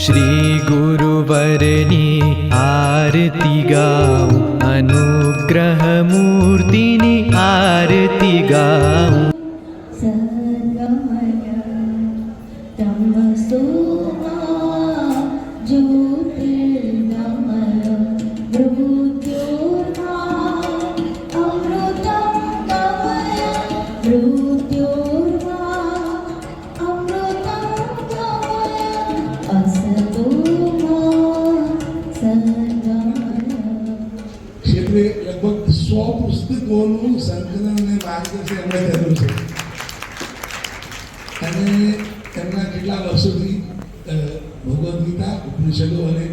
શ્રી ગુરુવરની આરતી ગાઉં, અનુગ્રહ મૂર્તિની આરતી ગાઉં. ક્ષેત્રે લગભગ 100 પુસ્તકોનું સંકલન અને માર્ગદર્શન એમણે કર્યું છે અને તેમના કેટલા વર્ષોથી ભગવદ્ ગીતા ઉપનિષદો અને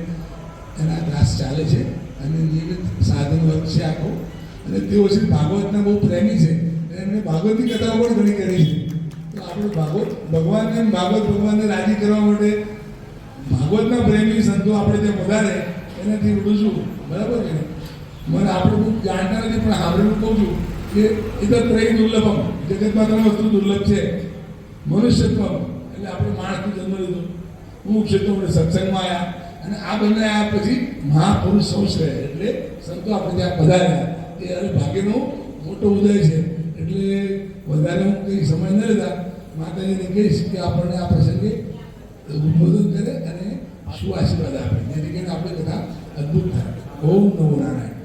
એના ક્લાસ ચાલે છે અને નિયમિત સાધન વર્ગ છે આખો. અને તેઓ શ્રી ભાગવતના બહુ પ્રેમી છે અને એમને ભાગવતની કથાઓ પણ ઘણી કરી છે. તો આપણે ભાગવત ભગવાનને રાજી કરવા માટે ભાગવતના પ્રેમી સંતો આપણે ત્યાં વધારે એનાથી ઉડું છું. બરાબર છે ને? મને આપણે બહુ જાણતા નથી પણ સાંભળેલું કહું છું કે એ તો ત્રય દુર્લભમ, જગતમાં 3 વસ્તુ દુર્લભ છે. મનુષ્યત્વ એટલે આપણે માણસનો જન્મ લીધો, મુક્ષત્વ આપણે સત્સંગમાં આવ્યા અને આ બંને આવ્યા પછી મહાપુરુષ સંશ્રય એટલે સંતો આપણે ત્યાં પધાર્યા. એ અરે ભાગ્યનો મોટો ઉદય છે. એટલે વધારે હું કંઈ સમય ન લેતા માતાજીને કહીશ કે આપણને આ પ્રસંગે ઉદ્બોધન કરે અને શું આશીર્વાદ આપે, જેથી કરીને આપણે બધા અદ્ભુત થાય. ઓમ નમો નારાયણ.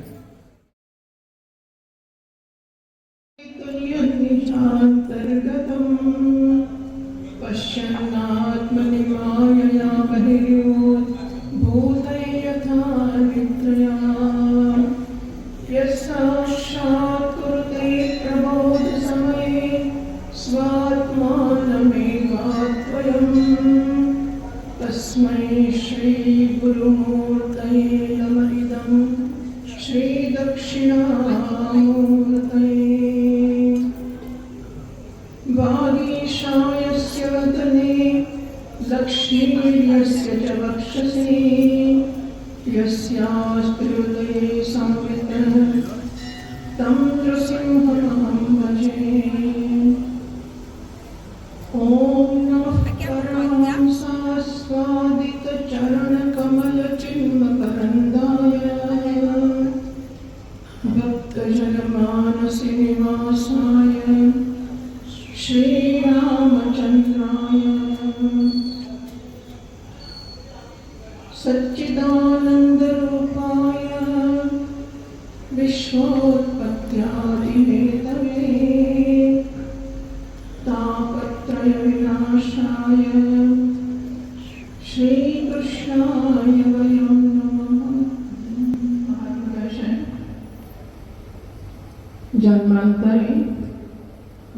पश्यन्नात्मनिमायया बहिर्योत् भूतै यथा निद्रया यस्साक्षात् कुरुते प्रबोधसमये स्वात्मानमेवाद्वयम् तस्मै श्रीगुरुमूर्तये नमः. इदं श्रीदक्षिणामूर्तये वागीशायस्य वदने लक्ष्मीर्यस्य च वक्षसि यस्यास्ति हृदये संवितः तं नृसिंहमहं भजे. ॐ नमः परमहंसास्वादितचरणकमलचिन्मकरन्दाय भक्तजनमानसि निवासाय श्रीरामचन्द्राय सच्चिदानन्दरूपाय विश्वोत्पत्त्यादिहेतवे तापत्रयविनाशाय श्रीकृष्णाय वयं नमः. जन्मान्तरे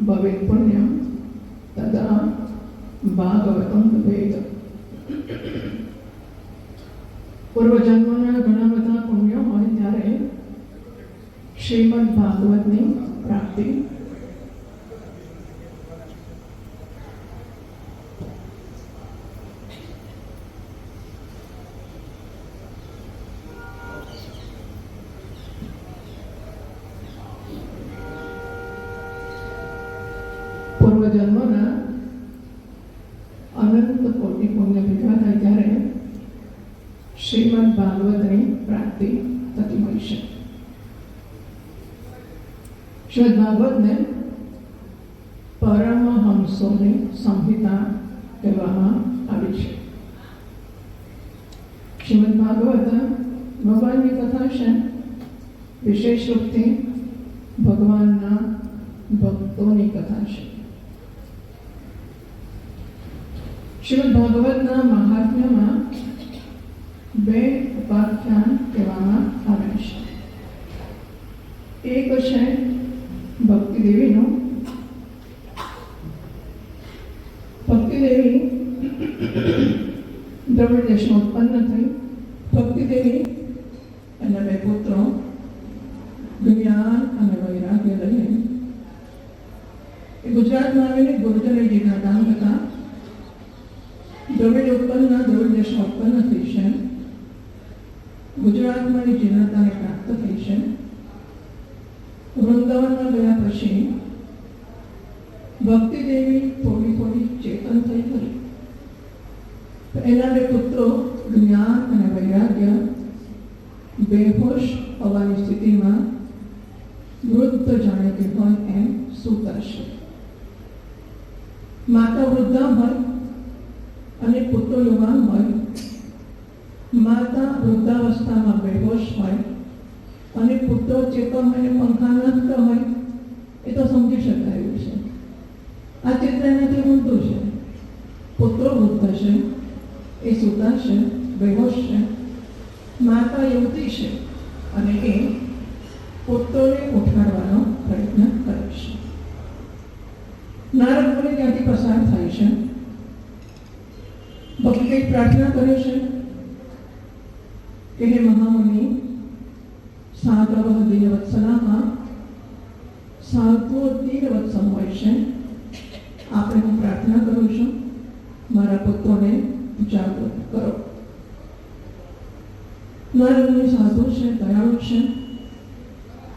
भवेत् पुण्यं तदा भागवतं भवेत्. પૂર્વજન્મના ઘણા બધા પુણ્યો હોય ત્યારે શ્રીમદ ભાગવતની પ્રાપ્તિ. પૂર્વજન્મના અનંત કોટી પુણ્ય ભેગા થાય ત્યારે શ્રીમદ ભાગવતની પ્રાપ્તિ થતી હોય છે. શ્રીમદ ભાગવતને પરમહંસોની સંહિતા કહેવામાં આવી છે. શ્રીમદ ભાગવત ભગવાનની કથા છે. વિશેષ રૂપથી ભગવાનના ભક્તોની કથા છે. શ્રીમદ ભાગવતના મહાત્મ્યમાં 2 ઉપાખ્યાન કહેવામાં આવે છે. એક છે ભક્તિદેવીનું. ભક્તિદેવી દ્રવિડ દેશમાં ઉત્પન્ન થઈ. ભક્તિદેવી એના 2 પુત્રો જ્ઞાન અને વૈરાગ્ય લઈને એ ગુજરાતમાં આવીને ગુરુજનજીના દાન હતા. દ્રવિડ દેશમાં ઉત્પન્ન થઈ છે. ગુજરાતમાં જીર્ણતાને પ્રાપ્ત થઈ છે. વૃંદાવનમાં ગયા પછી ભક્તિદેવી થોડી ચેતન થઈ ગઈ. એના બે પુત્રો જ્ઞાન અને વૈરાગ્ય બેહોશ હોવાની સ્થિતિમાં વૃદ્ધ જાણે કે હોય એમ સૂતા છે. માતા વૃદ્ધા હોય અને પુત્રો યુવાન હોય. માતા વૃદ્ધાવસ્થામાં બેહોશ હોય અને પુત્રો ચેતન હોય પંખાનસ્ત હોય, એ તો સમજી શકાય એવું છે. આ ચિત્ર એનાથી ઊંધું છે. પુત્રો વૃદ્ધ છે, એ સૂતા છે, બેહોશ છે. માતા યુવતી છે અને એ પુત્રોને ઉઠાડવાનો પ્રયત્ન કરે છે. નારદ મુનિ ત્યાંથી પસાર થાય છે. ભક્તિ કંઈક પ્રાર્થના કરે છે કે હે મહામુનિ, સાધવ દિનવત્સલામાં સાધુઓ દિનવત્સલ હોય છે. આપણે હું પ્રાર્થના કરું છું, મારા પુત્રોને જાગૃત કરો. નારદ મુનિ સાધુ છે, દયાળુ છે.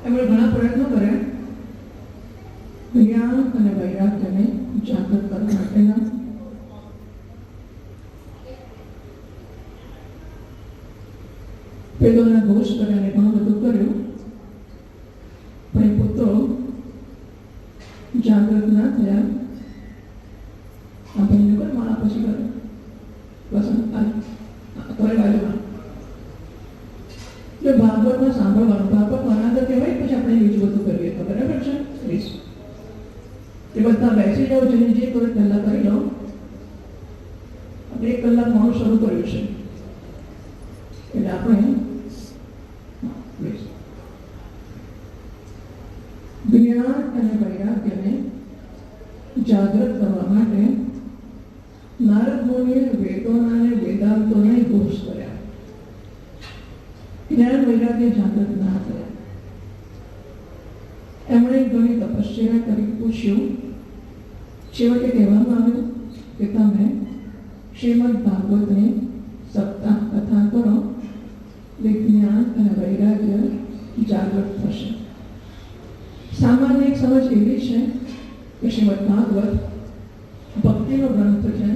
એમણે ઘણા પ્રયત્નો કર્યા જ્ઞાન અને વૈરાગ્યને જાગૃત કરવા માટેના. પેલોના ઘોષ કર્યા અને ઘણું બધું કર્યું, પણ એ પુત્રો જાગૃત ના થયા. આ ભાઈને પણ માળા પછી કરે વસંત કરે બાજુમાં. જો ભાગવતમાં સાંભળવાનું, ભાગવત મનાદર કહેવાય, પછી આપણે બીજું બધું કરીએ તો બરાબર છે. એ બધા બેસી જાઓ, જેને જે કરે પહેલાં કરી લો. આપણે 1 કલાક મોડું શરૂ કર્યું છે એટલે આપણે જ્ઞાન અને વૈરાગ્યને જાગૃત કરવા માટે નારદ મુનિએ વેદોના અને વેદાંતોને ઘોષ કર્યા. જ્ઞાન વૈરાગ્ય જાગૃત ના થયા. એમણે ઘણી તપસ્યા કરી, પૂછ્યું. છેવટે કહેવામાં આવ્યું કે તમે શ્રીમદ ભાગવતની સપ્તાહ કથા કરો, વિજ્ઞાન અને વૈરાગ્ય જાગૃત થશે. સામાન્ય એક સમજ એવી છે કે શ્રીમદ ભાગવત ભક્તિનો ગ્રંથ છે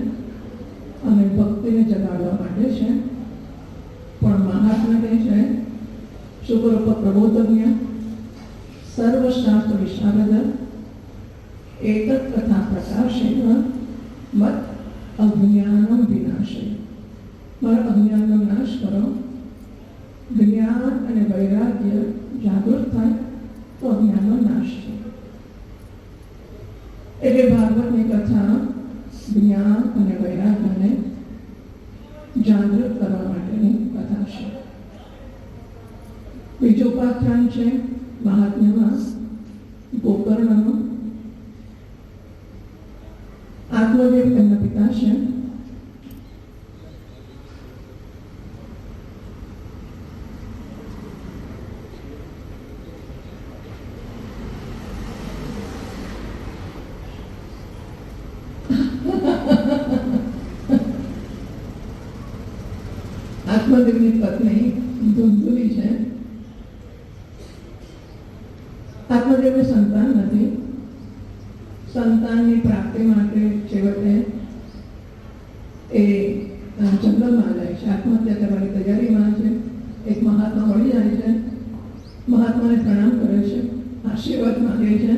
અને ભક્તિને જગાડવા માટે છે. પણ મહાત્મા કહે છે શુક્રપ પ્રબોધજ્ઞ સર્વશાસ્ત્ર વિશારદ એક કથા પ્રકાશેન મત અજ્ઞાનમ વિનાશે. મારા અજ્ઞાનનો નાશ કરો. જ્ઞાન અને વૈરાગ્ય જાગૃત થાય તો અજ્ઞાનનો નાશ છે. એટલે ભાગવતની કથા જ્ઞાન અને વૈરાગ્યને જાગૃત કરવા માટેની કથા છે. બીજું ઉપાખ્યાન છે મહાત્મ્યમાં ગોકર્ણનું. આત્મદેવ તેમના પિતા છે. આત્મદેવની પત્ની ધુંધુલી છે. આત્મદેવને સંતાન નથી. સંતાનની પ્રાપ્તિ માટે છેવટે એ જંગલમાં જાય છે. આત્મહત્યા કરવાની તૈયારીમાં છે. એક મહાત્મા મળી જાય છે. મહાત્માને પ્રણામ કરે છે, આશીર્વાદ માંગે છે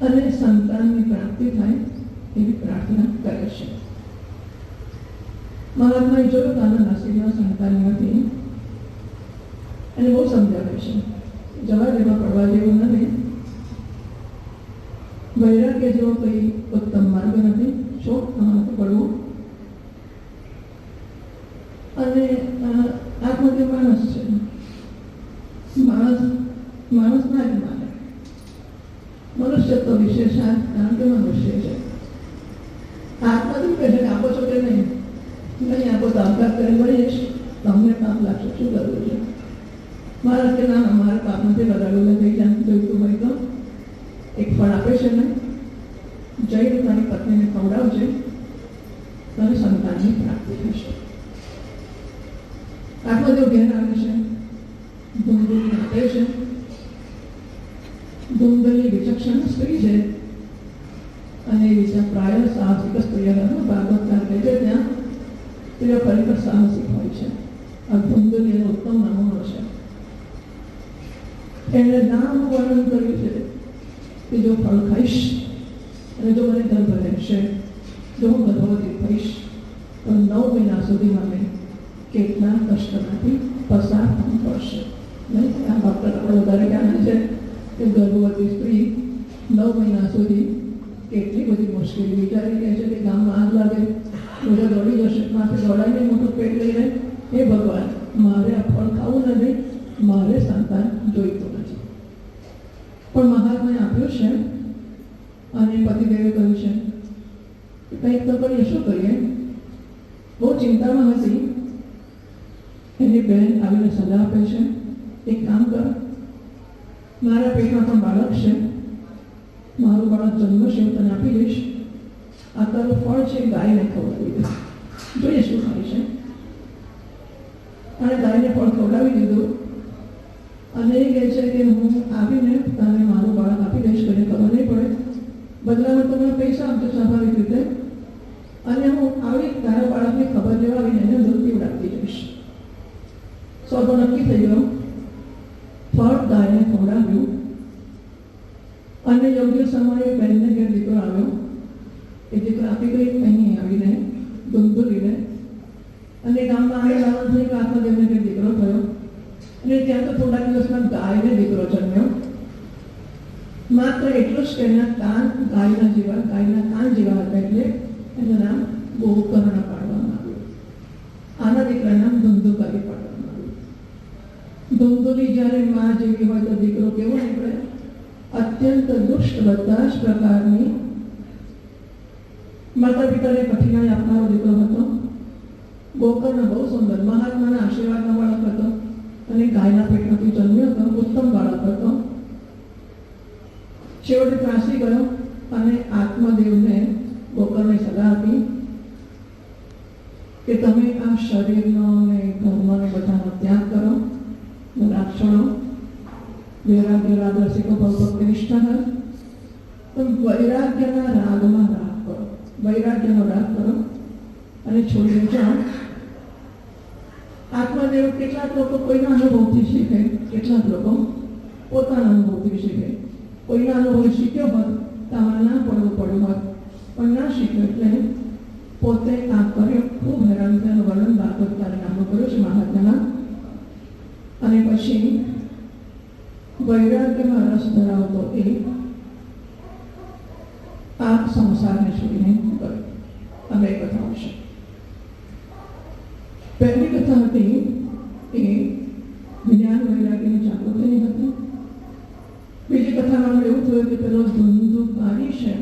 અને સંતાનની પ્રાપ્તિ થાય એવી પ્રાર્થના કરે છે. મહાત્માએ જોયું તાના નસીબમાં સંતાન નથી અને બહુ સમજાવે છે, જવા જેવા પડવા જેવું નથી. વૈરાગ્ય જેવો કંઈ ઉત્તમ માર્ગ નથી, શોખ પડવું. અને આત્મદેવ માણસ છે. માણસના જ માને. મનુષ્ય તો વિશેષાત, કારણ કે મનુષ્ય છે. આત્મદેવ કહે છે કે આપો છો કે નહીં આપો તો આપઘાત કરીને મળી જશે, તમને પાપ લાગશે, શું કરવું છે? મહારાજ કે ના, અમારે પાપ નથી લગાડવું નથી. જ્યાં જોઈતું હોય તો એક ફળ આપે છે ને, જઈને તારી પત્નીને ખવડાવજે, તને સંતાનની પ્રાપ્તિ થશે. આત્મદેવ ઘેર આવે છે, ધૂમધૂમી આપે છે. ધૂમધૂમી વિચક્ષણ સ્ત્રી છે અને પ્રાય સાહસિક સ્ત્રીઓનો ભાગવતકાર કહે છે ત્યાં તે ખરેખર સાહસિક હોય છે. આ ધુંધલી એનો ઉત્તમ નમૂનો છે. એણે નામ વર્ણન કર્યું છે કે જો ફળ ખાઈશ અને જો મને ગર્ભ રહેશે, જો હું ગર્ભવતી થઈશ તો 9 મહિના સુધી મને કેટલા કષ્ટમાંથી પસાર થવું પડશે. નહીં, આ ડૉક્ટર આપણે વધારે જાણે છે કે ગર્ભવતી સ્ત્રી 9 મહિના સુધી કેટલી બધી મુશ્કેલી વિચારી રહે છે કે ગામમાં આગ લાગે, બધા દોડી જશે, માથે દોડાઈને મોટું પેટ લઈને, હે ભગવાન, મારે આ ફળ ખાવું નથી, મારે સંતાન જોઈતું નથી. પણ મહાત્માએ આપ્યું છે અને પતિદેવે કહ્યું છે કે કંઈક તો કરીએ. શું કરીએ? બહુ ચિંતામાં હતી. એની બહેન આવીને સલાહ આપે છે, એક કામ કર, મારા પેટમાં પણ બાળક છે, મારું બાળક જન્મશે હું તને આપી દઈશ, આ તારું ફળ છે, ગાયને ખવડાવી દે, જોઈએ શું થાય છે. અને ગાયને ફળ ખવડાવી દીધું અને એ કહે છે કે હું આવીને તને મારું બાળક આપી દઈશ, કોઈને ખબર નહીં પડે, બદલામાં તમે પૈસા આપજો સ્વાભાવિક રીતે, અને હું આવી તારા બાળકની ખબર લેવા આવીને એને દૂધ પીવડાવતી જઈશ. સોદો નક્કી થઈ ગયો. ફળ ગાયને ખવડાવ્યું અને યોગ્ય સમયે બહેનને ઘેર દીકરો આવ્યો. એ દીકરો આપી ગઈ અહીં આવીને ધુંધલીને, અને ગામમાં આગળ લાવવાનું થઈ ગયું. આત્મદેવને ઘેર દીકરો થયો અને ત્યાં તો થોડા દિવસમાં ગાયને દીકરો જન્મ્યો. માત્ર એટલું જ કે એના કાન ગાયના કાન જેવા હતા, એટલે એનું નામ ગોકર્ણ પાડવામાં આવ્યું. આના દીકરાનું નામ ધુંધુકારી પાડવામાં આવ્યું. ધુંધુલી જ્યારે માં જેવી હોય તો દીકરો કેવો નીકળે? અત્યંત દુષ્ટ, બધા જ પ્રકારની માતા પિતાને કઠિનાઈ આપનારો દીકરો હતો. ગોકર્ણ બહુ સુંદર, મહાત્માના આશીર્વાદનો બાળક હતો અને ગાયના પેટમાંથી જન્મ્યો હતો, ઉત્તમ બાળક હતો. છેવટે ત્રાસી ગયો અને આત્મદેવને ગોકર્ણે સલાહ આપી કે તમે આ શરીરનો ને ધર્મનો બધાનો ત્યાગ કરો, રાક્ષણો વૈરાગ્ય રાગ રસિકો ભક્તિ નિષ્ઠા, તો વૈરાગ્યના રાગમાં રાગ કરો, વૈરાગ્યનો રાગ કરો અને છોડી જાઓ. આત્મદેવ કેટલાક લોકો કોઈના અનુભવથી શીખે, કેટલાક લોકો પોતાના અનુભવથી શીખે. કોઈના અનુભવ શીખ્યો હોત તો આમાં ના પડવું હોત, પણ ના શીખ્યો એટલે પોતે આ કર્યો. ખૂબ હેરાન થયાનું વર્ણન ભાગવતકારે નામનું કર્યું છે મહાત્માના. અને પછી વૈરાગ્યમાં રસ ધરાવતો એ આ સંસારને છોડીને ગયો. આ બે કથાઓ છે. પહેલી કથા હતી એ જ્ઞાન વૈરાગ્યની જાગૃતિની હતી. બીજી કથામાં એવું થયું કે પેલો ધુંધુકારી છે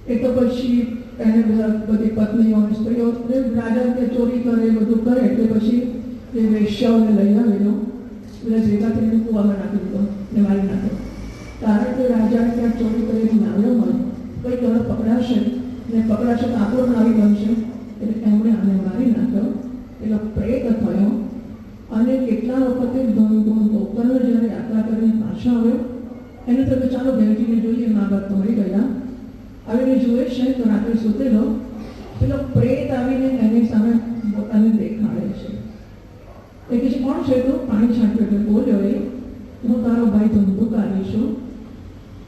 એ તો પછી એને બધી પત્નીઓ સ્ત્રીઓ રાજા કે ચોરી કરે, બધું કરે, એટલે પછી એ વેશ્યાઓને લઈ આવેલો, એટલે ભેગા થઈને કૂવામાં નાખી દીધો ને મારી નાખ્યો. કારણ કે રાજાને ત્યાં ચોરી કરીને આવ્યો હોય, કંઈ તરફ પકડાશે ને પકડાશે તો આપણો પણ આવી બનશે, એટલે એમણે આને મારી નાખ્યો. પેલો પ્રેત થયો અને કેટલા વખતે ગોકર્ણ જ્યારે યાત્રા કરીને પાછા આવ્યો, એને તો ચાલો ઘેરજીને જોઈએ, મા બાપ તો મળી ગયા. આવીને જુએ છે તો રાત્રે સૂતેલો પેલો પ્રેત આવીને એની સામે પોતાને દેખાડે છે. એ કહે છે, કોણ છે તું? પાણી છાંટ્યું એટલે બોલ્યો એ, હું તારો ભાઈ ધુંધુકારી છું.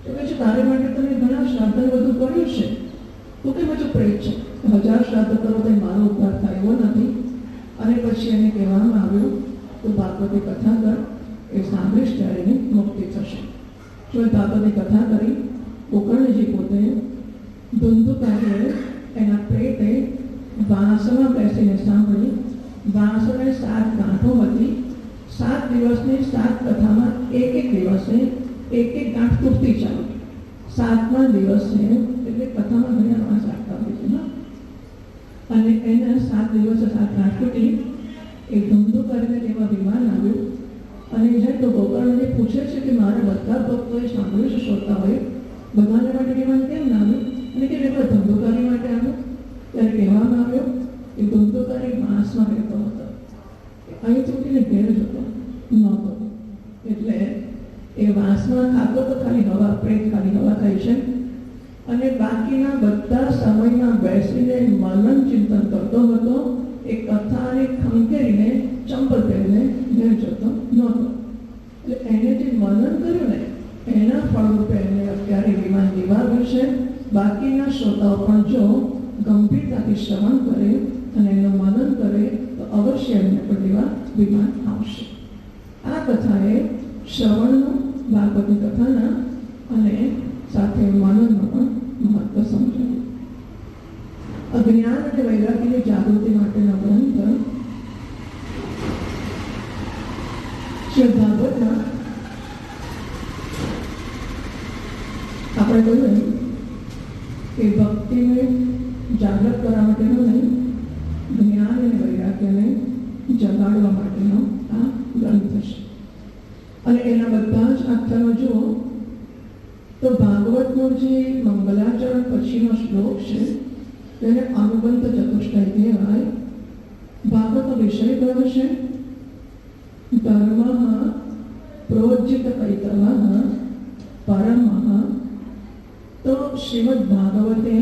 તો કહે છે, તારે માટે તમે ઘણા શ્રાદ્ધ બધું કર્યું છે, તું કેમ હજુ પ્રેત છે? 1000 શ્રાદ્ધ કરો તો મારો ઉદ્ધાર થાય એવો નથી. અને પછી એને કહેવામાં આવ્યું તું ભાગવતી કથા કર, એ સાંભળીશ ત્યારે એની મુક્તિ થશે. જો એ ભાગવતી કથા કરી, ગોકર્ણજી પોતે ધુંધુકારીએ એના પ્રેતે વાંસમાં બેસીને સાંભળી. વાંસને 7 ગાંઠો હતી. 7 દિવસની 7 કથામાં એક દિવસે એક ગાંઠ તૂટતી ચાલી. 7મા દિવસે એટલે કથામાં ઘણા વાંસ રાખતા હોય છે ને, અને એને 7 દિવસે 7 ગાંઠ તૂટી. એ ધુંધુકારીને એવા વિમાન આવ્યું અને જાય તો ગોકર્ણને પૂછે છે કે મારા બધા ભક્તોએ સાંભળ્યું છે, શ્રોતા હોય, બધાને માટે વિમાન કેમ ના આવ્યું? અને કે એકવાર ધુંધુકારી માટે આવ્યું. ત્યારે કહેવામાં આવ્યો કે ધુંધુકારી વાંસમાં રહેતો હતો, અહીં તૂટીને ઘેર જતો નહોતો, એટલે એ વાંસમાં ખાતો તો ખાલી હવા, પ્રેત ખાલી હવા ખાય છે અને બાકીના બધા સમયમાં બેસીને મનન ચિંતન કરતો હતો. એ કથાને ખંખેરીને ચંપલ પહેરીને ઘેર જતો નહોતો. એટલે એને જે મનન કર્યું ને એના ફળરૂપે એને અત્યારે વિમાન દિવાળ્યું છે. બાકીના શ્રોતાઓ પણ જો ગંભીરતાથી શ્રવણ કરે અને એનું મનન કરે તો અવશ્ય એમને પણ વિમાન આવશે. આ કથાએ શ્રવણનું, ભાગવતની કથાના અને સાથે મનનનું પણ મહત્વ સમજાવ્યું. અજ્ઞાન અને વૈરાગ્યની જાગૃતિ માટેનો ગ્રંથ શ્રીમદ ભાગવતમાં આપણે કહ્યું કે ભક્તિને જાગૃત કરવા માટેનો નહીં, જ્ઞાન અને વૈરાગ્યને જગાડવા માટેનો આ ગ્રંથ છે. અને એના બધા જ આખ્યાનો જુઓ તો ભાગવતનો જે મંગલાચરણ પછીનો શ્લોક છે તેને અનુબંધ ચતુષ્ટય કહેવાય. ભાગવતનો વિષય કયો છે? ધર્મ પ્રોજ્જિત કૈતવ પરમ. તો શ્રીમદ ભાગવતે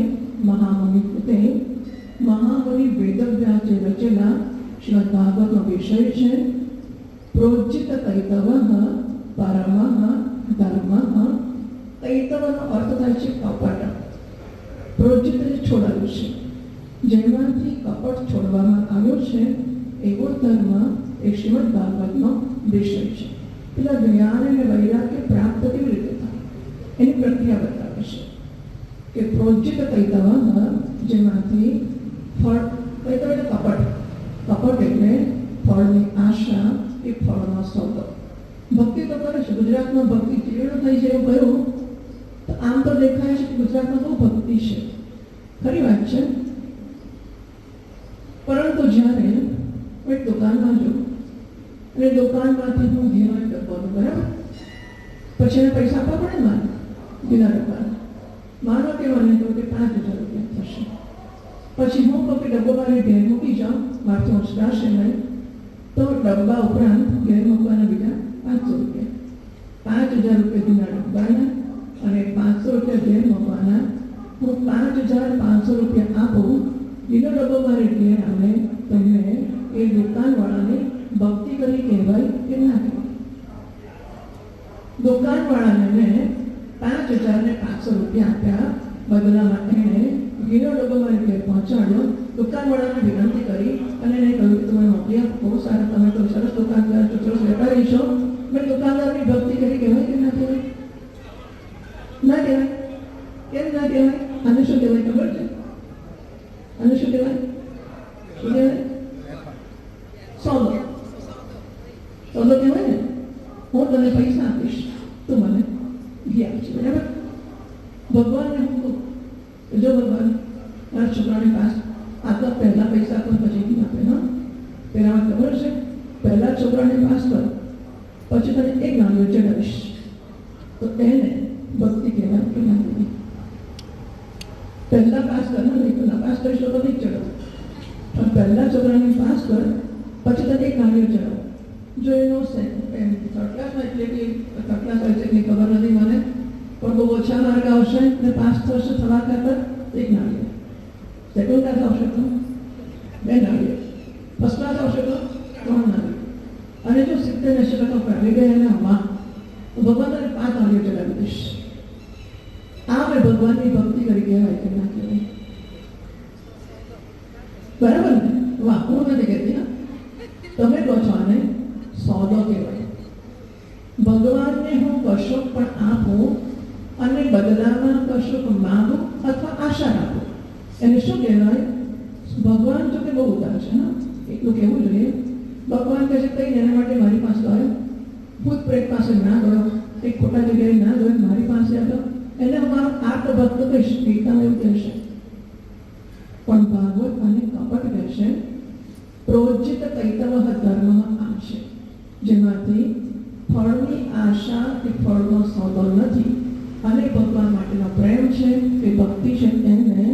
મહામુનિ કૃતે મહામુનિ વેદવ્યાસે રચેલા શ્રીમદ ભાગવતનો વિષય છે પ્રોજ્જિત કૈતવ પરમ ધર્મ. કૈતવનો અર્થ થાય છે કપટ. પ્રોજ્જિત છોડાયું છે, જેમાંથી કપટ છોડવામાં આવ્યો છે એવો ધર્મ એ શ્રીમદ ભાગવતનો વિષય છે. પેલા જ્ઞાન અને વૈરાગ્ય પ્રાપ્ત કેવી રીતે થાય એની પ્રક્રિયા બતાવે છે કે પ્રોજ્જિત કૈતવ, જેમાંથી ફળ, કૈતવ એટલે કપટ. કપટ એટલે ફળની આશા કે ફળનો સોદો. ભક્તિ તો કરે છે, ગુજરાતમાં ભક્તિ જીર્ણ થઈ છે એવું કહ્યું તો આમ તો દેખાય છે કે ગુજરાતમાં બહુ ભક્તિ છે, ખરી વાત છે. પરંતુ જ્યારે કોઈ દુકાનમાં જાઉં અને દુકાનમાંથી હું ઘીનો ડબ્બાનું, બરાબર, પછી એને પૈસા આપવા પડે મારે ઘીના ડબ્બાના. માનો કે મને તો કે 5,000 રૂપિયા થશે. પછી હું કહું કે ડબ્બો મારે ઘેર મૂકી જાઉં, મારથી હોશિયારશે નહીં, તો ડબ્બા ઉપરાંત ઘેર મૂકવાના બીજા 500 રૂપિયા. 5,000 રૂપિયા ઘીના ડબ્બાના અને 500 રૂપિયા ઘેર મૂકવાના. હું 5,500 રૂપિયા આપું, ઘીનો ડબ્બો મારે ઘેર આવે, તમને એ દુકાનવાળાને ભક્તિ કરી કહેવાય કે ના કહેવાય? દુકાનવાળાને મેં 5,500 રૂપિયા આપ્યા, બદલામાં એણે ઘીનો ડબ્બો મારી ઘેર પહોંચાડ્યો. દુકાનવાળાને વિનંતી કરી અને એને કહ્યું કે તમે મોકલી આપો, બહુ સારા, તમે તો સરસ દુકાનદાર છો, સરસ વેપારી છો. મેં દુકાનદારની ભક્તિ કરી કહેવાય કે ના કહેવાય? ના કહેવાય. કેમ ના કહેવાય? આને શું કહેવાય ખબર છે? આને શું કહેવાય? શું કહેવાય? સોદો. સોદો કહેવાય ને. હું તને પૈસા આપીશ, તું મને ઘી આપશે, બરાબર? ભગવાનને હું કહું જો ભગવાન મારા છોકરાની પાસ આગળ પહેલા પૈસા આપો પછી ઘી આપે. હા, પહેલામાં ખબર છે, પહેલા છોકરાને પાસ કર, પછી તને એક નાનો ચડાવીશ, તો એને ભક્તિ કહેવાય કે ના કહેવાય? પહેલા પાસ કર, નહીં તો ના પાસ કરીશ તો નહીં ચડાવ, પણ પહેલા છોકરાને પાસ કર પછી તને એક નાનો ચડાવ. જો એનો થર્ડ ક્લાસમાં, એટલે કે થર્ડ ક્લાસ હોય છે કે ખબર નથી મને, પણ બહુ ઓછા માર્ક આવશે ને પાસ થશે થવા કરતાં એક નાળિયેર. સેકન્ડ ક્લાસ આવશે તો 2 નાળિયેર. ફર્સ્ટ ક્લાસ આવશે તો 3 નાળિયેર. અને જો 70-80% આવી ગયા એને હવા, તો ભગવાન તને 5 નાળિયેર ચડાવી દઈશ. આ મેં ભગવાનની ભક્તિ કરી કહેવાય કે ના કહેવાય? બરાબર ને? વાહ, હું નથી કહેતી. હા, તમે કહો છો આને સોદો કહેવાય. ભગવાનને હું કશુંક પણ આપું અને બદલામાં કશુંક માંગું અથવા આશા રાખું, એને શું કહેવાય? ભગવાન જો કે બહુ ઉદાર છે. હા, એટલું કહેવું જોઈએ. ભગવાન કહે છે કંઈ એના માટે મારી પાસે આવ્યો, ભૂત પ્રેત પાસે ના ગયો, એક ખોટા જગ્યાએ ના ગયો, મારી પાસે આવ્યો, એને અમારો આર્તભક્ત કહીશ. ગીતામાં એવું કહેશે. પણ ભાગવત અને કપટ કહેશે પ્રોજિત કૈતવ ધર્મ આ છે, જેમાંથી ફળની આશા કે ફળનો સોદો નથી અને ભગવાન માટેનો પ્રેમ છે કે ભક્તિ છે, એને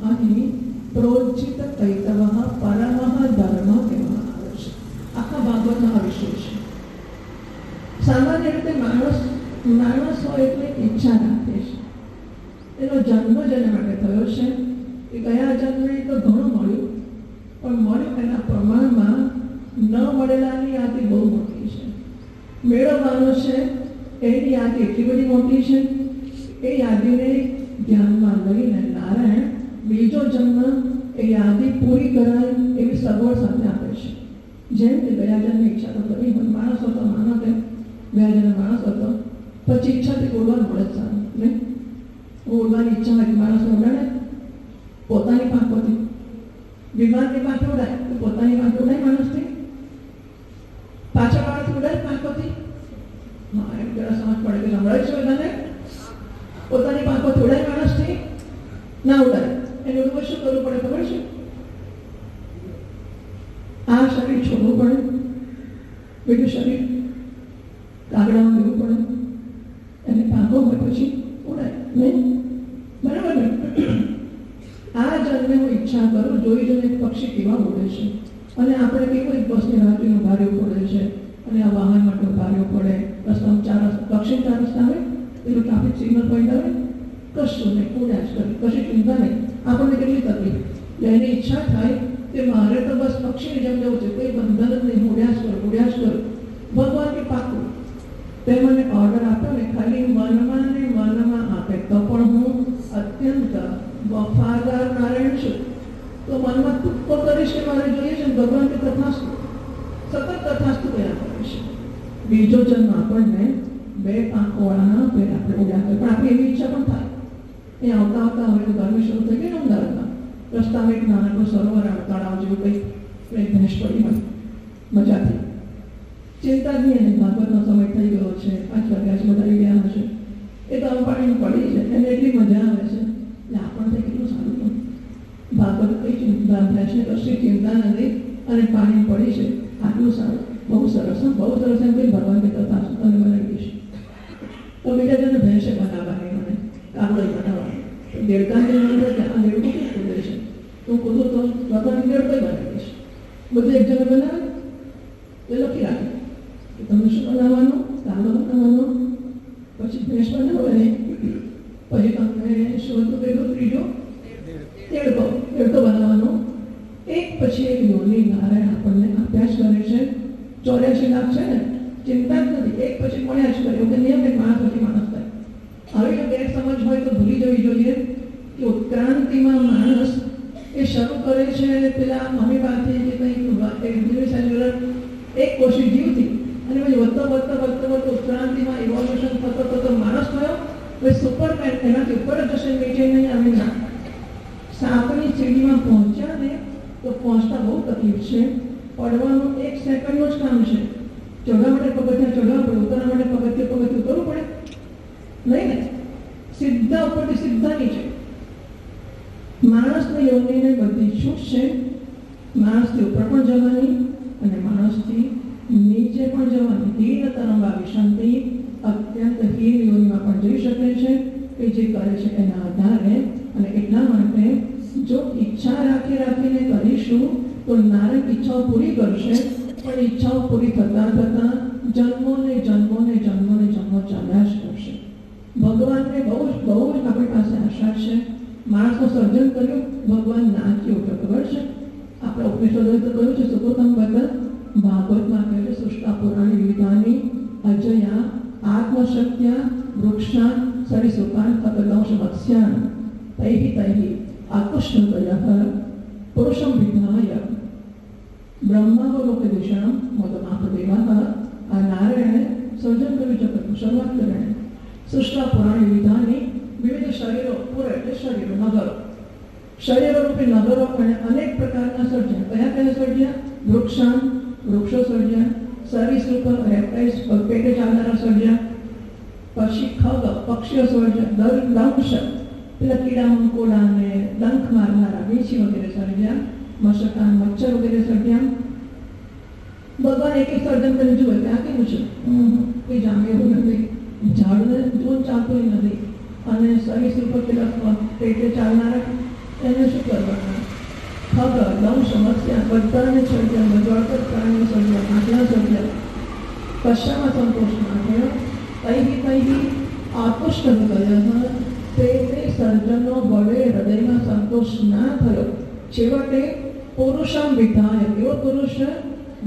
અહીં પ્રોજિત કૈતવ પરમ ધર્મ કહેવામાં આવે છે. આખા ભાગવતનો આ વિષય છે. સામાન્ય રીતે માણસ હોય એટલે ઈચ્છા રાખે છે. એનો જન્મ જેના માટે થયો છે એ ગયા જન્મે તો ઘણું મળ્યું, પણ મળ્યું એના પ્રમાણમાં ન મળેલાની યાદી બહુ મોટી છે. મેળવવાનું છે એની યાદી એટલી બધી મોટી છે. એ યાદીને ધ્યાનમાં લઈને નારાયણ બીજો જન્મ એ યાદી પૂરી કરાય એવી સગવડ સાથે આપે છે. જેમ કે ગયા જન્મની ઈચ્છા તો કરી હોય, માણસ હતો, માનો કે ગયા જન્મ માણસ હતો, પછી ઈચ્છાથી ઉડવાનું મળે સારું નહીં. ઉડવાની ઈચ્છા હોય માણસને ઉડાડે પોતાની પાંખોથી. વિમાનની પાંખે ઉડાય તો પોતાની પાંખે ઉડાય માણસથી, પાછળ વાળાથી ઉડાય પાંખોથી. હા, એમ જરા સમજ પડે કે સંભળાય છે બધાને. પોતાની પાંખોથી ઉડાય માણસથી ના ઉડાય. એને ઉડવું શું કરવું પડે ખબર છે? આ શરીર છોડવું પડે, બીજું શરીર કાગડામાં લેવું પડે, એને પાંખો હોય પછી ઉડાય નહીં. બરાબર ને? આ જન્મે હું ઈચ્છા કરું જોઈ જોઈને પક્ષી કેવા ઉડે છે, અને આપણે કેવું એક બસની રાત્રિનું ઉભા રહેવું પડે છે, અને આ વાહન માટે ઉભા રહેવું પડે. રસ્તામાં ચાર પક્ષી 4 રસ્તા આવે, પેલું ટ્રાફિક સિગ્નલ પોઈન્ટ આવે, કશું નહીં, ઉડ્યા જ કરે, કશી ચિંતા નહીં. આપણને કેટલી તકલીફ. એની ઈચ્છા થાય કે મારે તો બસ પક્ષીની જેમ જવું છે, કોઈ બંધન જ નહીં, ઉડ્યા જ કરું, ઉડ્યા જ કરું. ભગવાનને પાકું તે મને ઓર્ડર આપ્યો ને ખાલી મનમાં ને મનમાં આપે તો પણ હું અત્યંત વફાદાર નારાયણ છું. તો મનમાં તુક્કો કરીશ કે મારે જોઈએ છે ભગવાન કે તથાસ્તુ, સતત તથાસ્તુ કર્યા કરીશ. બીજો જન્મ આપણને 2 પાંખોવાળાના આપે, આપણે ઉડ્યા કરે. પણ આપણી એવી ઈચ્છા પણ થાય. એ આવતા આવતા હવે તો ગરમી શરૂ થઈ ગઈ ને અમદાવાદમાં, રસ્તામાં એક નાનકડું સરોવર આવે, તળાવ જેવું કંઈક ભેંસ પડી હોય મજાથી. ચિંતા જ નહીં, ભાગવતનો સમય થઈ ગયો છે, 5 વાગ્યા છે, બધા ગયા હશે. એ તો પાણી પડી છે, એને એટલી મજા આવે છે. એટલે આપણને કેટલું સારું હતું. ભાગવત કઈ ચિંતા, ભેંસને કશી ચિંતા નથી, અને પાણી પડી છે, આટલું સારું, બહુ સરસ. બહુ સરસ એમ કંઈ ભગવાન કે તથા તને બનાવી દઈશ. તો બીજા જણે ભેંસે બનાવવાની, મને કાગડો બનાવવાની. દેડકાની અંદર આ દેડકું કેમ કૂદે છે? તું કૂદું તો ભગવાનની દેડકો બનાવી દઈશ. બધું એક જણે બનાવે એ લખી રાખે કે તમે શું બનાવવાનું, કાગડો બનાવવાનો, પછી ભેંસ બનાવવાની, પછી તમને શું હતું કહ્યું ત્રીજો દેડકો બનાવવાનો. એક પછી એક યોની નારાયણ આપણને આપ્યા જ કરે છે. 84 લાખ છે ને, ચિંતા જ નથી, એક પછી મળ્યા જ કરે. એવું કે નિયમ એક માણસ પછી માણસ થાય. આવી જો ગેરસમજ હોય તો ભૂલી જવી જોઈએ કે ઉત્ક્રાંતિમાં માણસ એ શરૂ કરે છે પેલા અમીબાથી કે કંઈક સેલ્યુલર એક કોષી જીવથી, અને પછી વધતો ઉત્ક્રાંતિમાં ઇવોલ્યુશન થતો માણસ થયો. હવે સુપરમેન એનાથી ઉપર જ જશે, નીચે નહીં આવે ના. સાપની સીડીમાં પહોંચ્યા ને તો પહોંચતા બહુ તકલીફ છે. પડવાનું 1 સેકન્ડનું જ કામ છે. ચડવા માટે પગથિયાં ચડવા પડે, ઉતરવા માટે પગથિયાં ઉતરવું પડે નહીં ને, સીધા ઉપરથી સીધા નીચે. માણસની યોનિને બધી છૂટ છે. માણસથી ઉપર પણ જવાની અને માણસથી નીચે પણ જવાની. હીન તરંગા વિશાંતિ અત્યંત હીન યોનિમાં પણ જઈ શકે છે કે જે કરે છે એના આધારે. અને એટલા માટે જો ઈચ્છા રાખીને કરીશું તો નારાયણ ઈચ્છાઓ પૂરી કરશે, પણ ઈચ્છાઓ પૂરી થતા જન્મો ચાલ્યા જ કરશે. ભગવાનને બહુ જ આપણી પાસે આશા છે. માણસનું સર્જન કર્યું, ભગવાન નાચી ઉઠ્યો. ખબર છે? આપણે ઉપનિષદોએ તો કહ્યું છે, સુખોત્તમ બદલ ભાગવતમાં કહે છે, સૃષ્ટા પુરાણી વિવિધાની અજયા આત્મશક્ત્યા વૃક્ષાન સરિસુકાન તદંશ વત્સ્યાન તૈહિ આકુષ્ઠતયઃ પુરુષમ વિધાય બ્રહ્માવલોકદિશણમ મોદમાપદેવઃ. આ નારાયણે સર્જન કર્યું જગતનું, શરૂઆત કરી. સૃષ્ટા પુરાણી વિધાની વિવિધ શરીરો, પૂર એટલે શરીરો, નગરો, શરીરો રૂપી નગરો અને અનેક પ્રકારના સર્જ્યા. કયા સર્જ્યા? વૃક્ષાન, વૃક્ષો સર્જ્યા. સરીસૃપ, રેપ્ટાઇલ્સ, પેટે ચાલનારા સર્જ્યા. પછી ખગ, પક્ષીઓ સર્જ્યા. દંશ, પેલા કીડા મંકોડાને ડંખ મારનારા વીંછી વગેરે સર્જ્યા. મશકાન, મચ્છર વગેરે સર્જ્યા. ભગવાન એક સર્જન કરી જુએ કે આ કેવું છે, કોઈ જામે એવું નથી, ઝાડને જોન ચાલતું નથી. અને સરીસૃપ પેલા પેટે ચાલનારા એને શું કરવાના? ખગ, દંશ, મત્સ્ય બધાને સર્જ્યા. જળતર પ્રાણીઓ સર્જ્યા, આટલા સર્જ્યા. કશામાં સંતોષ ના થયો. તૈહિ આકુષ્ઠતયઃ તે સર્જનો વડે હૃદયમાં સંતોષ ના થયો, છેવટે પુરુષમ વિધાય, એવો પુરુષ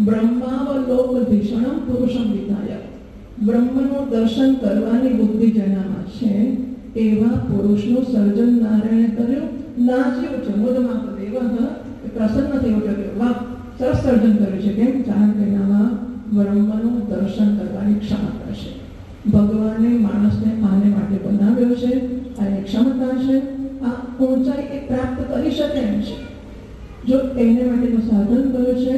બ્રહ્માવલોકધીષણમ પુરુષમ વિધાય, બ્રહ્મનું દર્શન કરવાની બુદ્ધિ જેનામાં છે એવા પુરુષનું સર્જન નારાયણે કર્યું. નાચી ઉઠ્યો મોદમાં દેવ પ્રસન્ન થઈ ઉઠ્યો કે વાહ, સરસ સર્જન કર્યું છે. કેમ? કારણ કે એનામાં બ્રહ્મનું દર્શન કરવાની ક્ષમતા છે. ભગવાને માણસને આને માટે બનાવ્યો છે, આ એની ક્ષમતા છે. આ ઊંચાઈ એ પ્રાપ્ત કરી શકે એમ છે. જો એને માટેનું સાધન કર્યું છે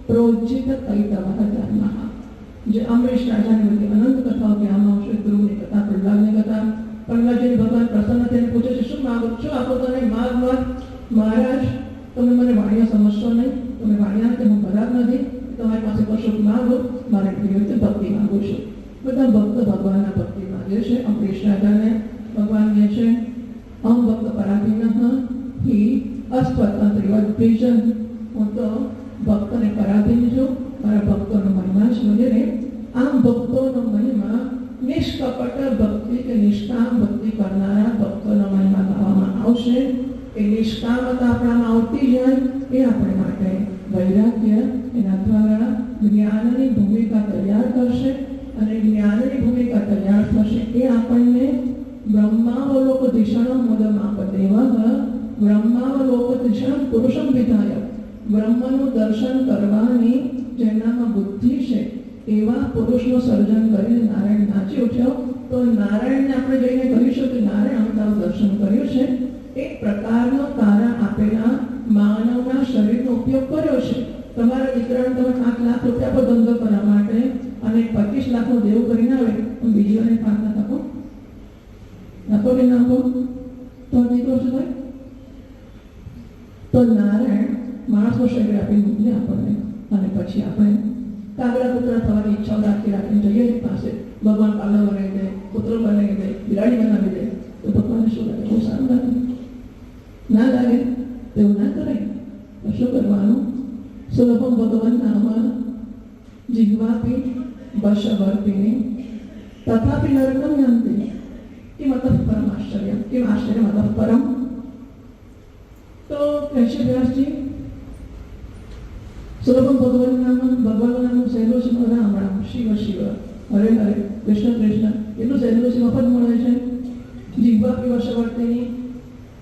પ્રોજિત કૈતવઃ ધર્મઃ. જે અમરીશ રાજાની બધી અનંત કથાઓ કહેવામાં આવશે, ધ્રુવની કથા, પ્રહલાદની કથા. પ્રહલાદજી ભગવાન પ્રસન્ન થઈને પૂછે છે, શું માગો છો? આપો તને માગ માગ. મહારાજ, તમે મને વાણિયા સમજશો નહીં, તમે વાણિયા કે હું ખરાબ નથી, તમારી પાસે કશું માગો, મારે એવી રીતે ભક્તિ માગું છું. બધા ભક્ત ભગવાનના ભક્તિ માગે છે. અમરીશ રાજાને ભગવાન કહે છે, અહમ ભક્ત પરાધીનઃ હિ અસ્વતંત્રિવદ્વિજન. હું તો ભક્તને પરાધીન છું, મારા ભક્તોનો મહિમા છે વગેરે. આમ ભક્તોનો મહિમા નિષ્કપટ ભક્તિ કે નિષ્કામ ભક્તિ કરનારા ભક્તોનો મહિમા ગાવામાં આવશે. એ નિષ્કામતા આપણામાં આવતી જાય એ આપણે માટે વૈરાગ્ય એના દ્વારા જ્ઞાનની ભૂમિકા તૈયાર કરશે. અને જ્ઞાનની ભૂમિકા તૈયાર થશે એ આપણને બ્રહ્માવલોકધીષણમ મોદમાપદેવઃ બ્રહ્માવલોકધીષણમ પુરુષમ વિધાય, બ્રહ્મનું દર્શન કરવાની જેનામાં બુદ્ધિ છે એવા પુરુષનું સર્જન કરીને નારાયણ નાચી ઉઠ્યો. તો નારાયણને આપણે જઈને કહીશું કે નારાયણ અમે તારું દર્શન કર્યું છે. એક પ્રકારનો તારા આપેલા માનવના શરીરનો ઉપયોગ કર્યો છે. તમારા દીકરાને તમે 5 લાખ રૂપિયા પર ધંધો કરવા માટે અને 25 લાખનું દેવું કરીને આવે તો બીજીઓને 5 લાખ આપો, નાખો કે નાખો તો દીકરો શું થાય? તો નારાયણ માણસનું શરીર આપી મોકલે આપણને, અને પછી આપણે કાગડા પુત્ર થવાની ઈચ્છાઓ રાખીને જઈએ એની પાસે. ભગવાન પાલવ બનાવી દે, પુત્ર બનાવી દે, બિલાડી બનાવી દે, તો ભગવાનને શું લાગે? બહુ સારું લાગે ના લાગે? તેવું ના કરાય. તો શું કરવાનું? સુલભમ ભગવાન નામ જીહ્વાપી વશવર્તિની તથાપી નરકમ યંતિ કિમતઃ પરમ આશ્ચર્ય. કેમ આશ્ચર્ય? મતઃ પરમ. તો કહેશે વ્યાસજી, સુલભમ ભગવાન નામ, ભગવાનનું નામ સહેલું છે. રામ રામ, શિવ શિવ, હરે હરે, કૃષ્ણ કૃષ્ણ, એટલું સહેલું છે, મફત મળે છે. જીહ્વાપી વશવર્તિની,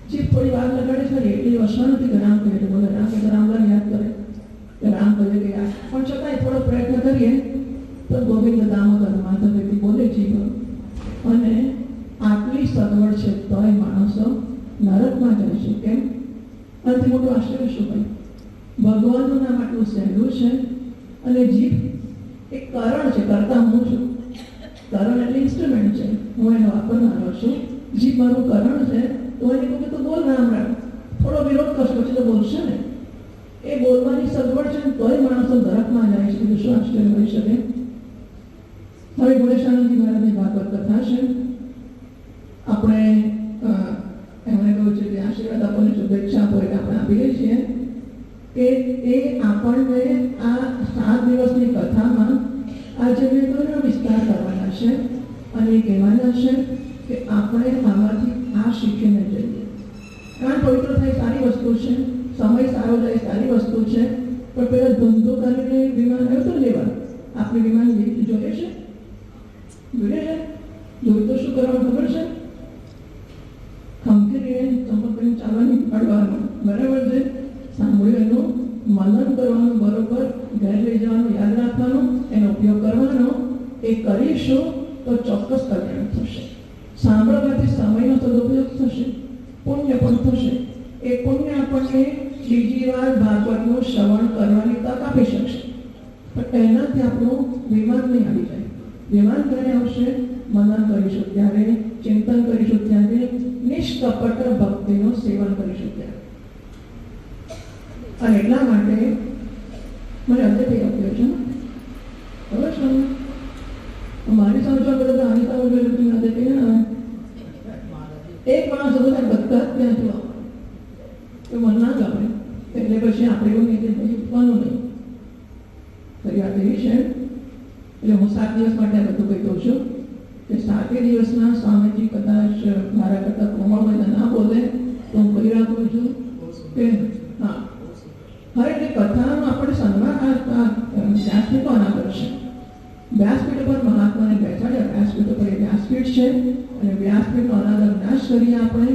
જીભ થોડી વાર લગાડે છે એટલી વસવા નથી કે રામ કહે બોલે, રામ કહે રામલાલ યાદ કરે કે રામ કહે કે યાદ, પણ છતાંય થોડો પ્રયત્ન કરીએ તો ગોવિંદ દામોદર માધવ એથી બોલે જીભ. અને આટલી સગવડ છે તોય માણસો નરકમાં જાય છે. કેમ? આનાથી મોટું આશ્ચર્ય શું ભાઈ? ભગવાનનું નામ આટલું સહેલું છે અને જીભ એક કારણ છે, કરતા હું છું. કારણ એટલે ઇન્સ્ટ્રુમેન્ટ છે, હું એનો વાપરનારો છું. જીભ મારું કારણ છે. તો એને કહું કે તો બોલ રામ રામ, થોડો વિરોધ કરશે પછી તો બોલશે ને. એ બોલવાની સગવડ છે તોય માણસો નરકમાં જાય છે. બીજું શું આશ્ચર્ય હોઈ શકે? હવે ગુણેશાનંદજી મહારાજની ભાગવત કથા છે. આપણે એમણે કહ્યું છે કે આશીર્વાદ આપણને શુભેચ્છા આપો એટલે આપણે આપી લઈએ છીએ કે એ આપણને આ 7 દિવસની કથામાં આજે મેં ઘણો વિસ્તાર કરવાના છે અને કહેવાના છે કે આપણે આમાંથી આ શીખીને જઈએ. કારણ પવિત્ર થાય સારી વસ્તુ છે, સમય સારો જાય સારી વસ્તુ છે, પણ પેલા ધંધો કરીને વિમાન આવ્યું તો લેવા આપણે વિમાન જોઈએ છે, જોઈએ છે? જોયું તો શું કરવાનું ખબર છે? ખંખેરીને ચંપલ કરીને ચાલવાની પાડવાનું, બરાબર છે? સાંભળ્યું એનું મનન કરવાનું, બરોબર ઘરે લઈ જવાનું, યાદ રાખવાનું, એનો ઉપયોગ કરવાનો. એ કરીશું તો ચોક્કસ કલ્યાણ થશે. સાંભળવાથી સમયનો સદુપયોગ થશે, પુણ્ય પણ થશે. એ પુણ્ય આપણને બીજી વાર ભાગવતનું શ્રવણ કરવાની તક આપી શકશે. પણ એનાથી આપણું વિમાન નહીં આવી જાય. વિમાન ક્યારે આવશે? મનન કરીશું ત્યારે, ચિંતન કરીશું ત્યારે, નિષ્કપટ ભક્તિનું સેવન કરીશું ત્યારે. અને એટલા માટે મને અંદરથી આપ્યો છે ખબર છે મારી સમજવા બધા આની સમજવા નથી ના દેતી ને. એક માણસ હતો ત્યાં બધા ત્યાં જોવા તો મન ના ગમે એટલે પછી આપણે એવું નહીં કે પછી ઉઠવાનું નહીં. ફરી વાત એવી છે એટલે હું 7 દિવસ માટે બધું કહી દઉં છું. કે 7 દિવસના સ્વામીજી કદાચ મારા કરતાં કોમળમાં ના બોલે તો હું કહી રાખું છું કે હા હવે એટલે કથાનું આપણે સન્માન વ્યાસપીઠો અનાદર છે. વ્યાસપીઠ પર મહાત્માને બેસાડ્યા, વ્યાસપીઠ પર એ વ્યાસપીઠ છે અને વ્યાસપીઠનો અનાદર નાશ કરીએ આપણે,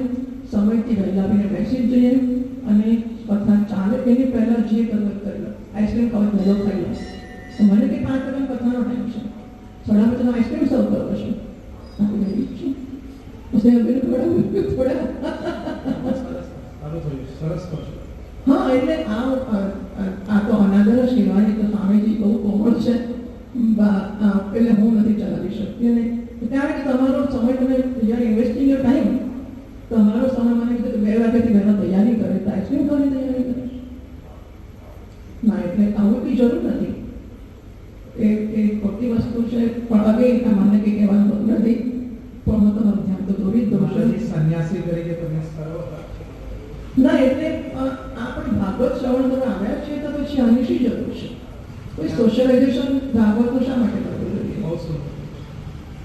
સમયથી વહેલાવીને બેસી જ જઈએ અને કથા ચાલે એની પહેલાં જે કરવું કરી લો. આઈસ્ક્રીમ ખાવા વહેલો ખાઈ લો તો મને કે 5 કલાક કથાનો ટાઈમ છે, 3:30 તમે આઈસ્ક્રીમ સર્વ કરો છો આપણે લઈ છું પછી થોડા હા એટલે આ તો અનાદર જ કહેવાય. તો સ્વામીજી બહુ કોમળ છે એટલે હું નથી ચલાવી શકતી. અને ત્યારે કે તમારો સમય તમે જ્યારે ઇન્વેસ્ટિંગ યોર ટાઈમ, તમારો સમય મને કીધું 2 વાગ્યાથી પહેલાં તૈયારી કરે તો આઈસ્ક્રીમ ખાવાની તૈયારી કરે ના, એટલે આવું કંઈ જરૂર નથી. એ ખોટી વસ્તુ છે. પણ અગે મને કંઈ કહેવાનું નથી, પણ હું તમારું ધ્યાન તો દોરી જ દઉં છું. સંન્યાસી તરીકે તમે સર્વ ના એટલે આપણે ભાગવત શ્રવણ કરવા આવ્યા છીએ તો પછી આની શી જરૂર છે? કોઈ સોશિયલાઇઝેશન ભાગવતનું શા માટે કરવું જોઈએ?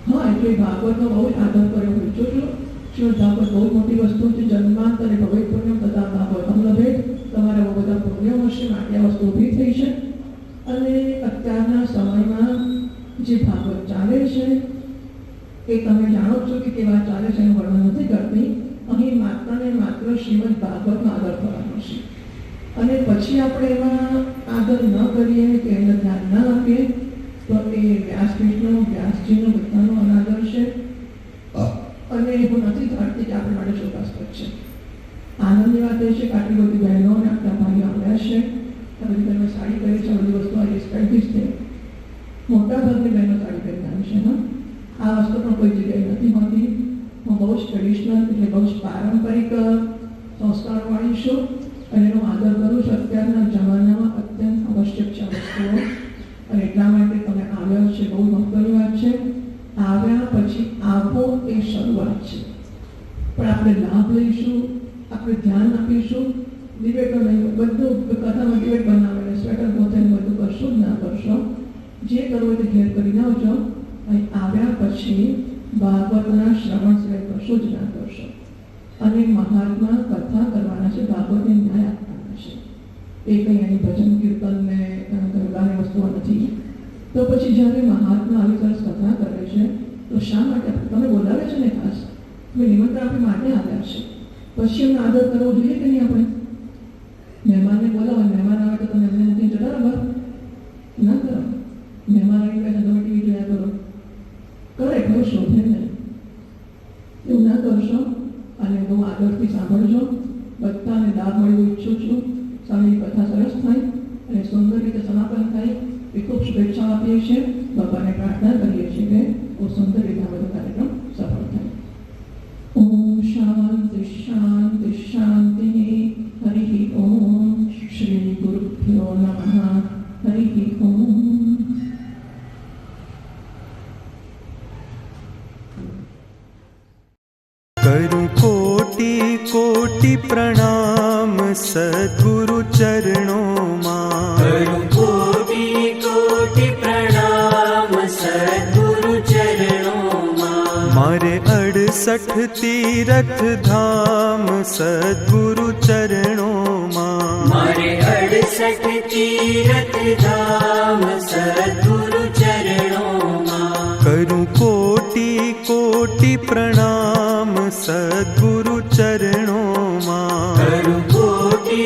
હા એટલે ભાગવતનો બહુ જ આદર કર્યો પૂછું છું. શ્રીમદ ભાગવત બહુ મોટી વસ્તુ છે. જન્માંતરે ભગવત પુણ્યમ તથા ભાગવતમ લભેત. તમારે બહુ બધા પુણ્યો હશે માટે આ વસ્તુ ઊભી થઈ છે. અને અત્યારના સમયમાં જે ભાગવત ચાલે છે એ તમે જાણો છો કે કેવા ચાલે છે એનું વર્ણન નથી કરતી. અહીં માત્ર ને માત્ર શ્રીમદ ભાગવતનો આદર કરવાનો છે અને પછી આપણે એમાં આદર ન કરીએ કે એને ધ્યાન ન આપીએ તો એ વ્યાસપીઠનો, વ્યાસજીનો બધાનો અનાદર છે. અને હું નથી ધારતી કે આપણે માટે શોકાસ્પદ છે. આનંદની વાત એ છે કે આટલી બધી બહેનો અને આટલા ભાઈઓ આવ્યા છે. આ બધી બહેનો સાડી પહેરી છે, બધી વસ્તુ આ રિસ્પેક્ટ છે. મોટાભાગની બહેનો સાડી પહેરી આવી છે. હા આ વસ્તુ પણ કોઈ જગ્યાએ નથી હોતી. હું બહુ જ ટ્રેડિશનલ એટલે બહુ જ પારંપરિક સંસ્કારવાળી છું અને એનો આદર કરું છું. અત્યારના જમાનામાં અત્યંત આવશ્યક છે વસ્તુઓ અને એટલા માટે તમે આવ્યા છે બહુ મહત્વની વાત છે. આવ્યા પછી આવો એ શરૂઆત છે, પણ આપણે લાભ લઈશું, આપણે ધ્યાન આપીશું. ડિબેટો નહીં, બધું કથામાં ડિબેટ બનાવીને સ્વેટર પોતાને બધું કરશો જ ના કરશો. જે કરવું હોય તે ઘેર કરીને આવજો. અહીં આવ્યા પછી ભાગવતના શ્રવણ સિવાય કશું જ ના કરશો અને મહાત્મા કથા કરવાના છે, ભાગવતને ન્યાય આપવાના છે. એ કંઈ એની ભજન કીર્તન ને ગરબાની વસ્તુઓ નથી. તો પછી જ્યારે મહાત્મા આવી સરસ કથા કરે છે તો શા માટે તમે બોલાવે છે ને ખાસ તમે નિમંત્રણ આપી માટે આવ્યા છે, પછી એમને આદર કરવો જોઈએ કે નહીં? આપણે મહેમાનને બોલાવો, મહેમાન આવે તો તમે એમને નથી જતા બરાબર ના કરો. મહેમાન આવી ગયા તમે ટીવી જોયા કરો, કરે કોઈ શોધે નહીં. એવું ના કરશો અને બહુ આદરથી સાંભળજો. બધાને લાભ મળવું ઈચ્છું છું. સ્વામીની કથા સરસ થાય અને સુંદર રીતે સમાપન થાય એ ખૂબ શુભેચ્છા આપીએ છીએ. બાપાને પ્રાર્થના કરીએ છીએ કે બહુ સુંદર રીતે આ બધો કાર્યક્રમ સફળ થાય. ઓમ શાંતિ શાંતિ શાંતિ. હરિ ઓમ. શ્રી ગુરુભ્યો નમઃ. હરિ ઓમ. करुं कोटि कोटि प्रणाम सद्गुरु चरणों मां. करुं कोटि कोटि प्रणाम सद्गुरु चरणों मां. मारे 68 तीरथ धाम सद्गुरु चरणों मां. मारे 68 तीरथ धाम सद्गुरु चरणों मां. करुं कोटि कोटि प्रणाम सद्गुरु चरणों मां. करुं कोटि